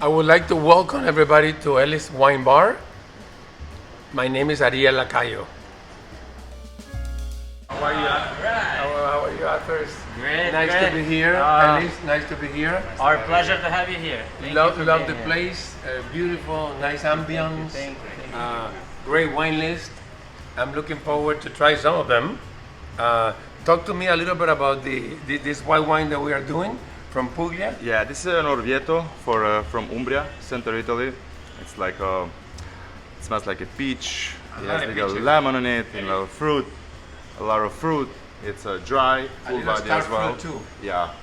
I would like to welcome everybody to Ellis Wine Bar. My name is Ariel Lacayo. How are you? How are you, Arthurs? Great, Nice great. to be here, Ellis. Nice to be here. Our pleasure to have you here. Thank Love you for being the here. place. Beautiful, nice ambience. Thank you. Great wine list. I'm looking forward to try some of them. Talk to me a little bit about this white wine that we are doing from Puglia. Yeah, this is an Orvieto from Umbria, central Italy. It's like it smells like a peach. It has like a lemon on it and a lot of fruit. It's dry, full little body as star well. fruit too. Yeah.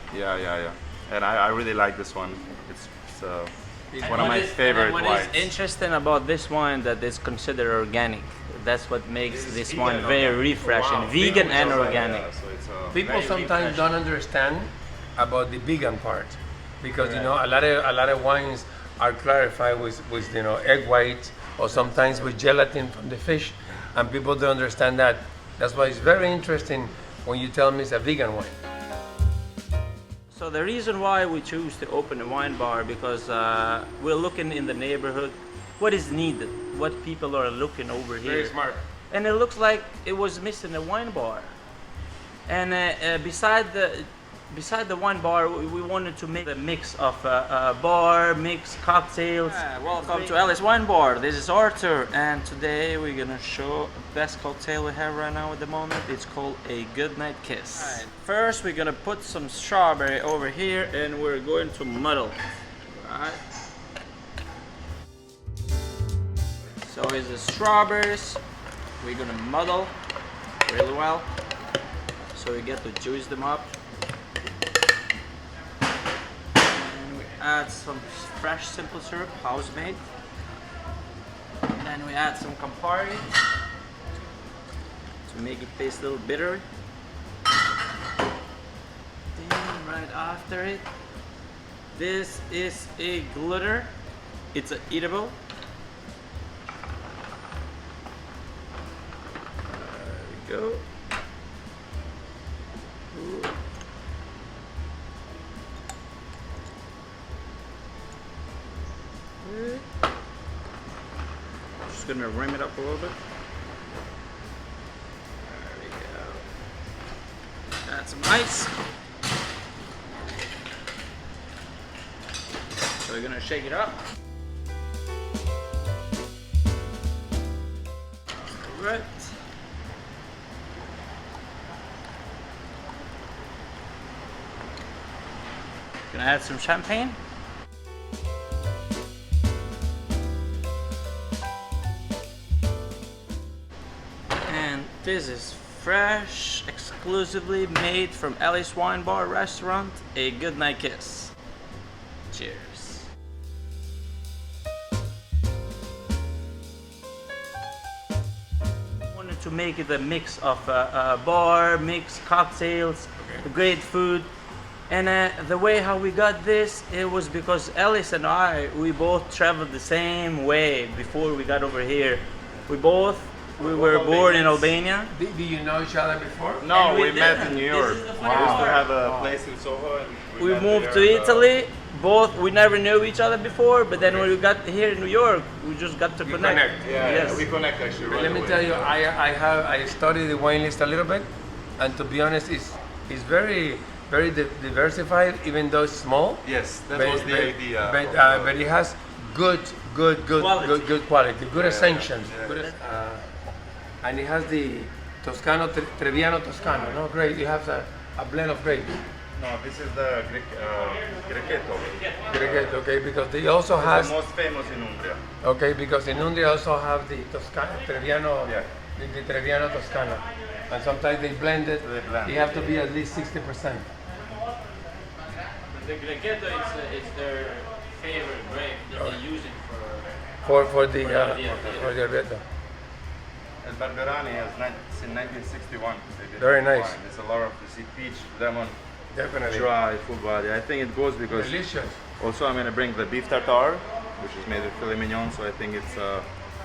And I really like this one. It's one of my favorite What wines. is interesting about this wine that is considered organic. That's what makes this vegan wine very organic. refreshing, Wow. vegan and Yeah, organic. so it's, People Very sometimes don't understand about the vegan part because you know a lot of wines are clarified with egg white or sometimes with gelatin from the fish, and people don't understand that. That's why it's very interesting when you tell me it's a vegan wine. So the reason why we choose to open a wine bar because we're looking in the neighborhood, what is needed, what people are looking over here. Very smart. And it looks like it was missing a wine bar. And beside the wine bar, we wanted to make a mix of bar, mix cocktails. Welcome to Ellis Wine Bar. This is Arthur, and today we're gonna show the best cocktail we have right now at the moment. It's called a Goodnight Kiss. First, we're gonna put some strawberry over here, and we're going to muddle. Right. So is the strawberries. We're gonna muddle really well. So we get to juice them up. And we add some fresh simple syrup, house made. Then we add some Campari to make it taste a little bitter. Then right after it, this is a glitter. It's eatable. There we go. Just gonna rim it up a little bit. There we go. Add some ice. So we're gonna shake it up. Alright. Gonna add some champagne. And this is fresh, exclusively made from Ellis Wine Bar Restaurant, a Goodnight Kiss. Cheers. Wanted to make it a mix of bar, mix cocktails, great food. And the way how we got this, it was because Ellis and we both traveled the same way before we got over here. We were born in Albania. Did you know each other before? No, And we we met didn't. in New This York. is the We funny used to part. have a place in Soho. And We met moved there, to Italy. We never knew each other before, but then when we got here in New York, we just got to connect. Yeah, Yes. we connect actually. Right Let me away. tell you, I studied the wine list a little bit, and to be honest, it's very diversified, even though it's small. Yes, that was the idea. But it has good Quality. good quality, good ascensions. yeah. Good, and it has the Toscano, Trebbiano Toscano. No, great. It has a blend of grapes. No, this is the Grechetto. Great, okay, because they also It's has the most famous in Umbria. okay, because in Umbria also have the Toscano, Trebbiano, Yeah. the Trebbiano Toscano, and sometimes they blend it. They blend You it. have to be at least 60%. The Grechetto is their favorite grape that they use it For the Orvieto. And Barberani has since 1961. they did Very this nice. wine. It's a lot of you see peach, lemon, Definitely. dry, full body. I think it goes because Delicious. also I'm gonna bring the beef tartare, which is made with filet mignon. So I think it's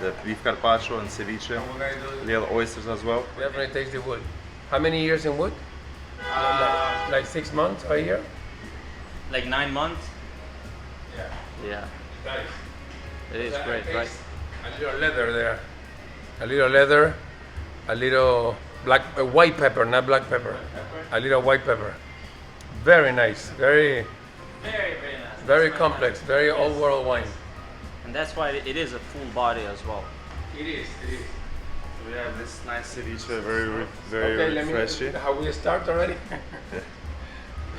the beef carpaccio and ceviche, We're gonna do little oysters as well. definitely taste the wood. How many years in wood? Like 6 months or a year? like 9 months. Yeah. Yeah. Nice. It is I great, taste right? A little leather there. A little leather, a little white pepper, not black pepper. A little white pepper. Very nice. Very, Very, very nice. very complex. Very old world wine. And that's why it is a full body as well. It is. It is. We have this nice ceviche, very Okay, let refreshing. me. How we start already?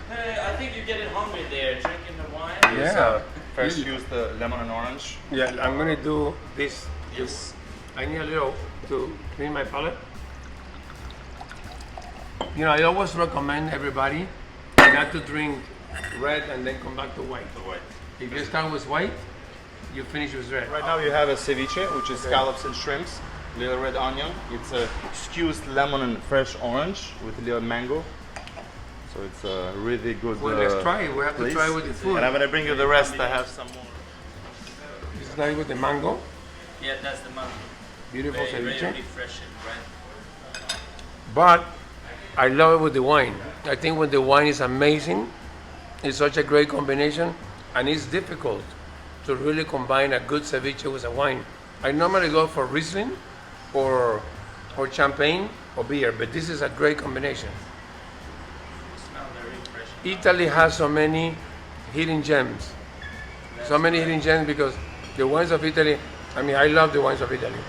Hey, I think you're getting hungry there, drinking the wine. Yes, Yeah. first use the lemon and orange. Yeah, I'm gonna do this. Yes. I need a little to clean my palate. You know, I always recommend everybody not to drink red and then come back to white. If you start with white, you finish with red. Right now you have a ceviche, which is scallops and shrimps, little red onion. It's a excused lemon and fresh orange with a little mango. So it's a really good. Well, let's try it. We have to place. try with the food. And I'm gonna bring you the rest. I have some more. This is like with the mango. Yeah, that's the mango. Beautiful Very ceviche. refreshing, right? But I love it with the wine. I think when the wine is amazing, it's such a great combination, and it's difficult to really combine a good ceviche with a wine. I normally go for Riesling or champagne or beer, but this is a great combination. Smell very refreshing. Italy has so many hidden gems. So many hidden gems because the wines of Italy, I mean, I love the wines of Italy.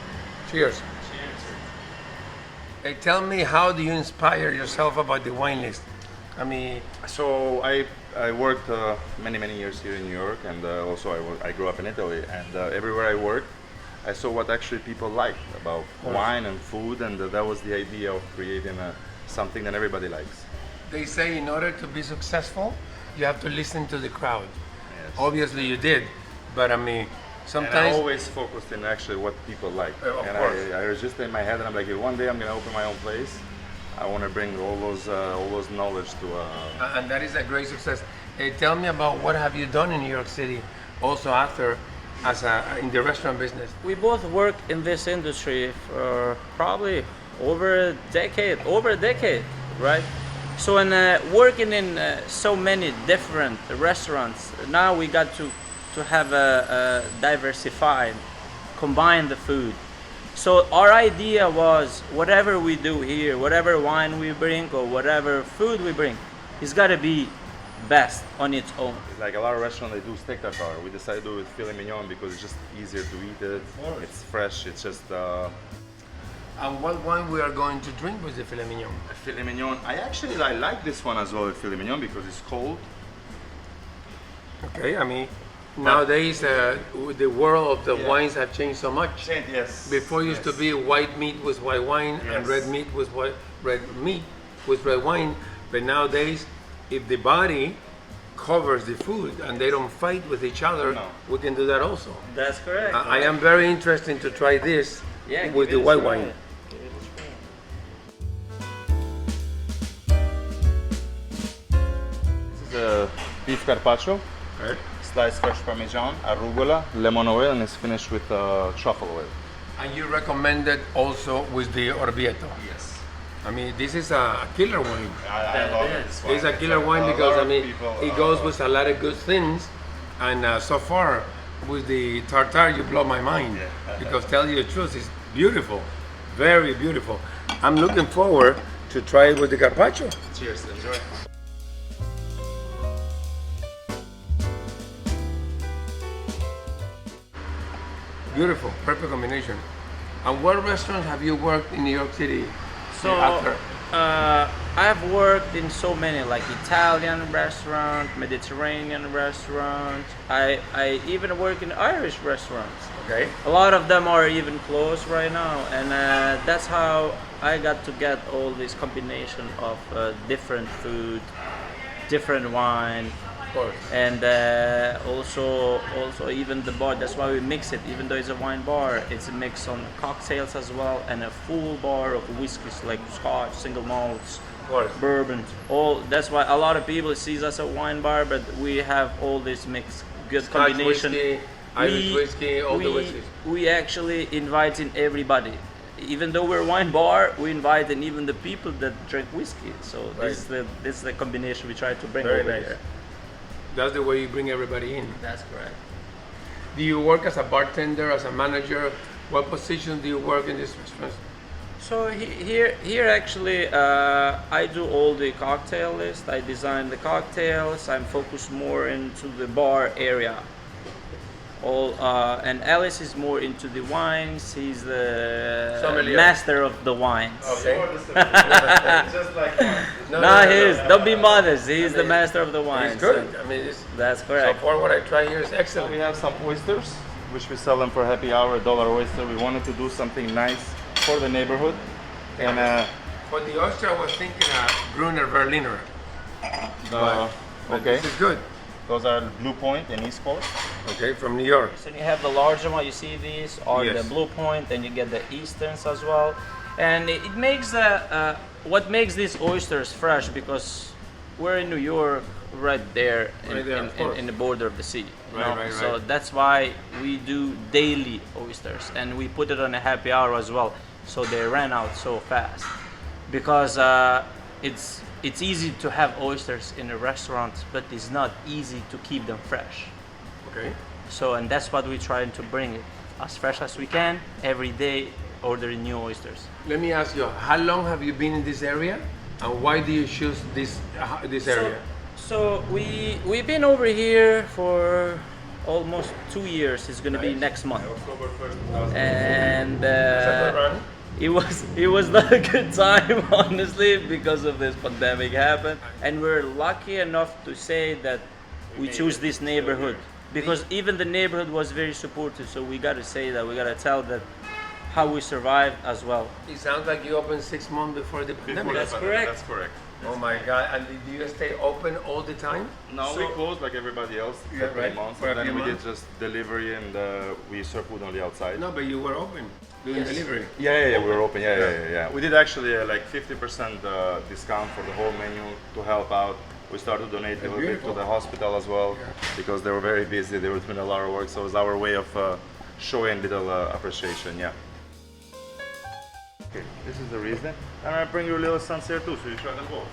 Cheers. Cheers. Hey, tell me, how do you inspire yourself about the wine list? I mean, So I worked many years here in New York, and also I grew up in Italy. And everywhere I worked, I saw what actually people liked about wine and food, and that was the idea of creating something that everybody likes. they say in order to be successful, you have to listen to the crowd. Yes. Obviously, you did, but I mean, And I sometimes. always focused in actually what people like. Of And course. I was just in my head, and I'm like, one day I'm gonna open my own place. I want to bring all those knowledge to. And that is a great success. Hey, tell me about what have you done in New York City, also after, in the restaurant business. We both work in this industry for probably over a decade, right? So in working in so many different restaurants, now we got to have a diversified, combine the food. So our idea was whatever we do here, whatever wine we bring or whatever food we bring, it's got to be best on its own. Like a lot of restaurants, they do steak tartare. We decided to do it with filet mignon because it's just easier to eat it. It's fresh. It's just And what wine we are going to drink with the filet mignon? filet mignon. I like this one as well, with filet mignon, because it's cold. Okay, I mean, nowadays the world of the wines have changed so much. Yes. Before it used to be white meat with white wine and Yes. red meat with red meat with red wine, but nowadays, if the body covers the food and they don't fight with each other, No. we can do that also. That's correct. I am very interested to try this Yeah, with give the it a white try. wine. Give it a try. This is a beef carpaccio, Right. sliced fresh parmesan, arugula, lemon oil, and it's finished with truffle oil. And you recommend it also with the Orvieto. Yes. I mean, this is a killer wine. I love it. This one. It's a killer like wine a because lot I of mean people, it goes with a lot of good things, and so far with the tartare you blow my mind because tell you the truth, it's beautiful, very beautiful. I'm looking forward to try it with the carpaccio. Cheers. Enjoy. Beautiful, perfect combination. And what restaurants have you worked in New York City? So after? I've worked in so many, like Italian restaurant, Mediterranean restaurant. I even work in Irish restaurants. Okay. A lot of them are even closed right now, and that's how I got to get all this combination of different food, different wine, Of course. and also even the bar. That's why we mix it. Even though it's a wine bar, it's a mix on cocktails as well, and a full bar of whiskeys like Scotch, single malts, Of course. bourbon. All that's why a lot of people sees us a wine bar, but we have all this mix, good Scotch combination. whiskey, Irish whiskey, all the whiskeys. We actually invite in everybody. Even though we're a wine bar, we invite in even the people that drink whiskey. So Right. this is the combination we try to bring Very over nice. here. That's the way you bring everybody in. That's correct. Do you work as a bartender, as a manager? What position do you work in this restaurant? So here actually, I do all the cocktail list. I design the cocktails. I'm focused more into the bar area. And Alice is more into the wines. He's the Sommelier. master of the wines. Okay. Just like mine. No, he is. Don't be modest. He's the master of the wines. It's good. I mean, That's so correct. far what I try here is We excellent. have some oysters, which we sell them for happy hour, $1 oyster. We wanted to do something nice for the neighborhood. And For the oyster, I was thinking Gruner Berliner. But okay, this is good. those are Blue Point and East Coast. Okay, from New York. So you have the larger one. You see these are Yes. the Blue Point, and you get the Easterns as well. And it makes what makes these oysters fresh, because we're in New York, right there, Right there, of course. in the border of the sea. you Right, know? right, So right. that's why we do daily oysters, and we put it on a happy hour as well. So they ran out so fast, because it's easy to have oysters in a restaurant, but it's not easy to keep them fresh. Okay. So, and that's what we're trying to bring it as fresh as we can every day, ordering new oysters. Let me ask you, how long have you been in this area, and why do you choose this area? So we've been over here for almost 2 years. It's gonna be Nice. next month, October 1st. and Is that the run? it was not a good time, honestly, because of this pandemic happened. And we're lucky enough to say that we choose this neighborhood, because even the neighborhood was very supportive. So we gotta say that, we gotta tell that how we survived as well. It sounds like you opened 6 months before the pandemic. That's correct. That's correct. Oh my God! And do you stay open all the time? No, we closed like everybody else Yeah, for right. 3 months, For a and then few we did months. just delivery, and we serve food only outside. No, but you were open doing Yes. delivery. Yeah, we were open. Yeah. We did actually like 50% discount for the whole menu to help out. We started to donate a little bit beautiful. to the hospital as well, because they were very busy. They were doing a lot of work, so it was our way of showing little appreciation. Yeah. Okay, this is the reason. And I bring you a little Sancerre too, so you try them both.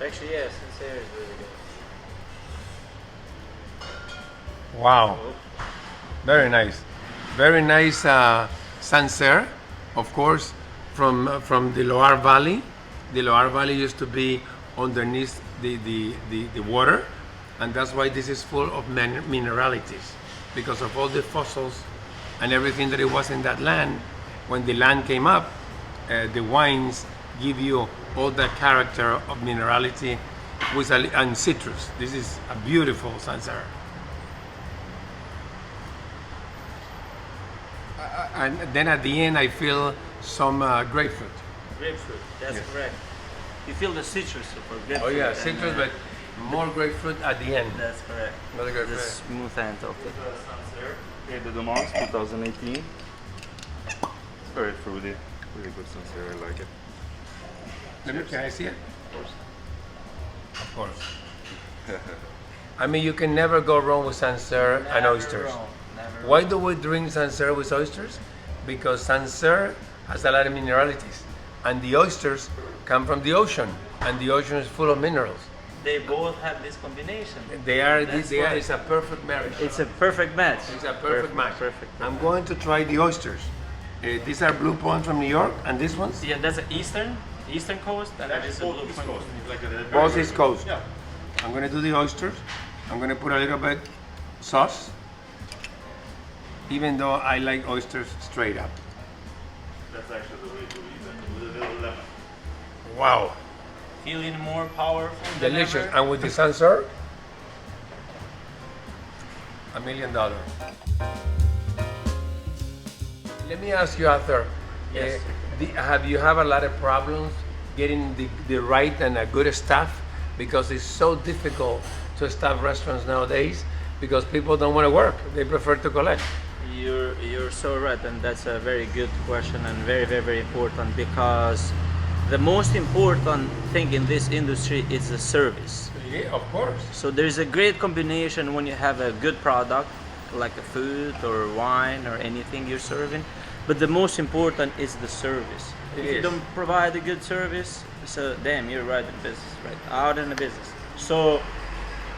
Actually, yes, Sancerre is really good. Wow. Very nice. Very nice Sancerre, of course, from the Loire Valley. The Loire Valley used to be underneath the water, and that's why this is full of mineralities, because of all the fossils and everything that it was in that land. When the land came up, the wines give you all that character of minerality and citrus. This is a beautiful Sancerre. And then at the end, I feel some grapefruit. Grapefruit, that's correct. You feel the citrus for grapefruit. Oh yeah, and, citrus, but more grapefruit at the end. That's correct. Another The grapefruit. smooth end of it. Okay, the Dumont 2018. It's very fruity. Really good Sancerre, I like it. Can I see it? Of course. I mean, you can never go wrong with Sancerre and oysters. Why do we drink Sancerre with oysters? Because Sancerre has a lot of mineralities, and the oysters come from the ocean, and the ocean is full of minerals. They both have this combination. That's why. It's a perfect marriage. It's a perfect match. It's a perfect match. Perfect. I'm going to try the oysters. These are Blue Point from New York, and these ones? Yeah, that's the eastern coast, and that is the blue point. Both East Coast. I'm going to do the oysters. I'm going to put a little bit sauce, even though I like oysters straight up. That's actually the way to eat it, with a little lemon. Wow, Feeling more powerful than delicious. ever. And with the Sancerre, $1 million. Let me ask you, Arthur. Yes. Have you have a lot of problems getting the right and a good staff? Because it's so difficult to staff restaurants nowadays, because people don't want to work. They prefer to collect. You're so right, and that's a very good question, and very, very, very important, because the most important thing in this industry is the service. Yeah, of course. So there's a great combination when you have a good product, like a food or wine or anything you're serving, but the most important is the service. If you is. don't provide a good service, so damn, you're right in business, right out in the business. So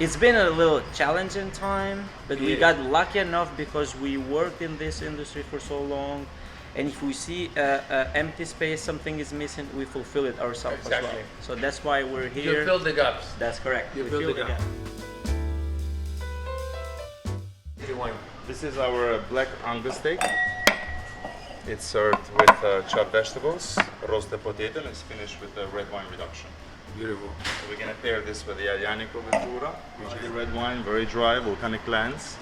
It's been a little challenging time, but we Yeah. got lucky enough because we worked in this industry for so long. And if we see a empty space, something is missing, we fulfill it ourselves as Exactly. well. So that's why we're You here. fill the gaps. That's correct. You We fill fill the the gap. gap. The wine. This is our black Angus steak. It's served with chopped vegetables, roasted potato, and it's finished with a red wine reduction. Beautiful. So we're gonna pair this with the Aglianico Ventura, which is the red wine, very dry, volcanic lands.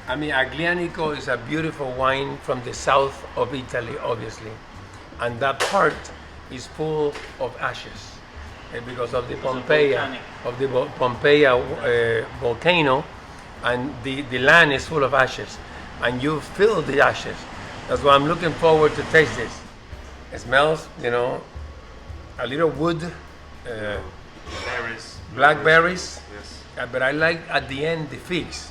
I mean, Aglianico is a beautiful wine from the south of Italy, obviously. And that part is full of ashes because of the Pompeia, volcano, and the land is full of ashes. And you feel the ashes. That's why I'm looking forward to taste this. It smells, you know, a little wood, Berries. blackberries, Yes. but I like at the end the figs.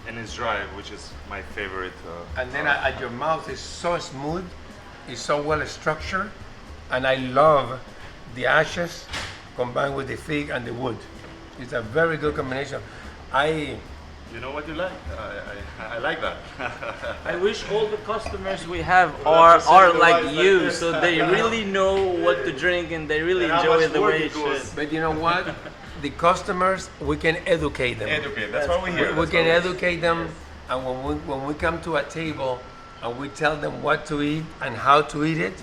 And it's dry, which is my favorite. And then at your mouth is so smooth, it's so well structured, and I love the ashes combined with the fig and the wood. It's a very good combination. You know what you like? I like that. I wish all the customers we have Well, are that's the like wines you, like this. so they really know what to drink and they really And how enjoy much the work way it it goes. should. But you know what? The customers, we can educate them. Educate. That's why we're here. We can educate them, and when we come to a table and we tell them what to eat and how to eat it,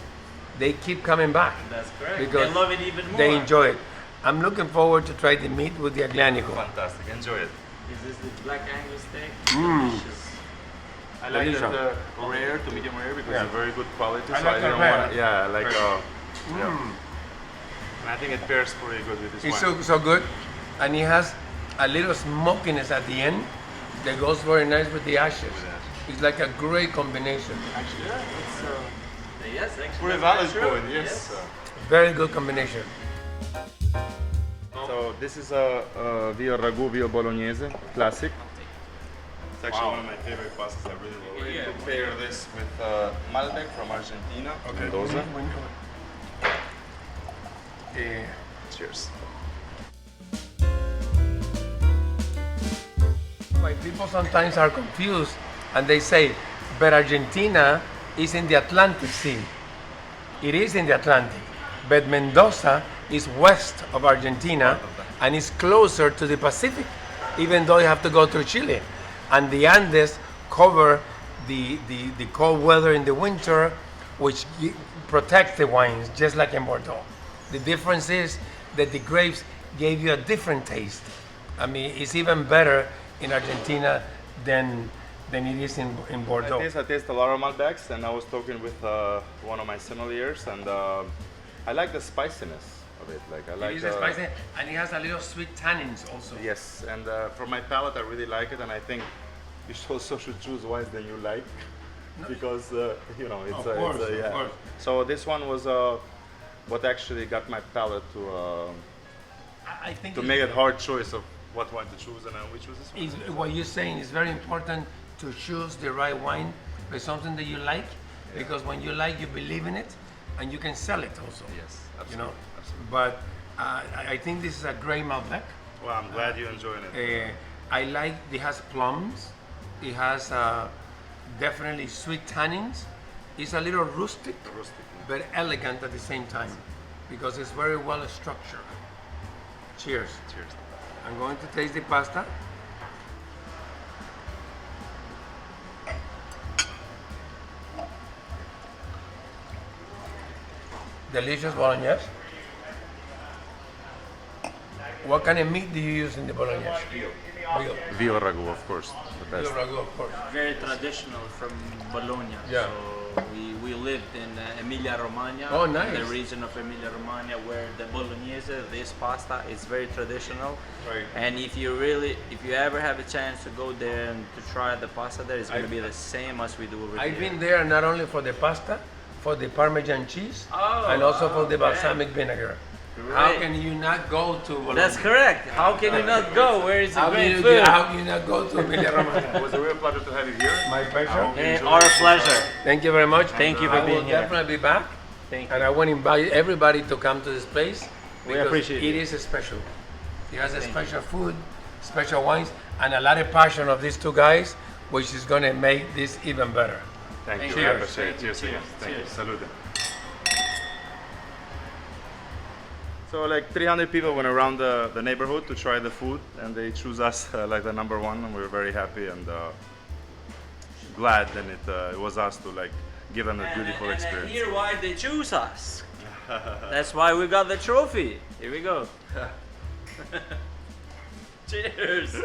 they keep coming back. That's correct. Because they love it even more. They enjoy it. I'm looking forward to try the meat with the Aglianico. Fantastic. Enjoy it. This is the black Angus steak. Mm. Delicious. I like Delicious. the rare to medium rare because Yeah. it's very good quality. I so like I the didn't rare. want. Yeah, I like. Rare. Yeah. And I think it pairs pretty good with this It's wine. so good, and it has a little smokiness at the end that goes very nice with the ashes. It's like a great combination. Actually, yeah, it's Yes, actually. pretty that's valid true. point. Yes. Very good combination. So this is a Vio Ragu Vio Bolognese classic. It's actually one of my favorite pastas. I really love it. Yeah. To pair this with Malbec from Argentina, Mendoza. Cheers. Why people sometimes are confused and they say, but Argentina is in the Atlantic Sea. It is in the Atlantic, but Mendoza is west of Argentina and is closer to the Pacific, even though you have to go through Chile. And the Andes cover the cold weather in the winter, which protects the wines, just like in Bordeaux. The difference is that the grapes gave you a different taste. I mean, it's even better in Argentina than it is in Bordeaux. I taste a lot of Malbecs, and I was talking with one of my sommeliers, and I like the spiciness of it. Like I like It is spicy, and it has a little sweet tannins also. Yes, and for my palate, I really like it, and I think you also should choose wines that you like, because you know it's Of course, yeah. of course. So this one was what actually got my palate I think to make a hard choice of what wine to choose, and we choose this one. what you're saying is very important to choose the right wine with something that you like, because when you like, you believe in it, and you can sell it also. Yes, You know, absolutely. Absolutely. but I think this is a great Malbec. Well, I'm glad you're enjoying it. I like it has plums. It has definitely sweet tannins. It's a little rustic, Rustic, but elegant at the same time because it's very well structured. Cheers. Cheers. I'm going to taste the pasta. Delicious bolognese. What kind of meat do you use in the bolognese? Veal. Vio Ragu, of course, the best. Veal ragu, of course. Very traditional from Bologna. Yeah. So we lived in Emilia Romagna, Oh, nice. the region of Emilia Romagna, where the bolognese, this pasta, is very traditional. Right. And if you ever have a chance to go there and to try the pasta there, it's going to be the same as we do over I've here. been there not only for the pasta, for the Parmesan cheese, Oh, and also for the okay. balsamic vinegar. How Great. can you not go to Bologna? That's correct. How can you not go? Where is the How great can, food? how can you not go to Emilia Romagna? It was a real pleasure to have you here. My pleasure. Our pleasure. Thank you very much. Thank you for I will being here. definitely be back. Thank you. And I want to invite everybody to come to this place because appreciate it it. is special. It has a special food, special wines, and a lot of passion of these two guys, which is going to make this even better. Thank you. Cheers. I appreciate it. Cheers. Cheers. Thank you. Cheers. Salute. So like 300 people went around the neighborhood to try the food, and they choose us like the number one, and we're very happy and glad that it was us to like give them a beautiful and experience. here why they choose us. That's why we got the trophy. Here we go. Cheers.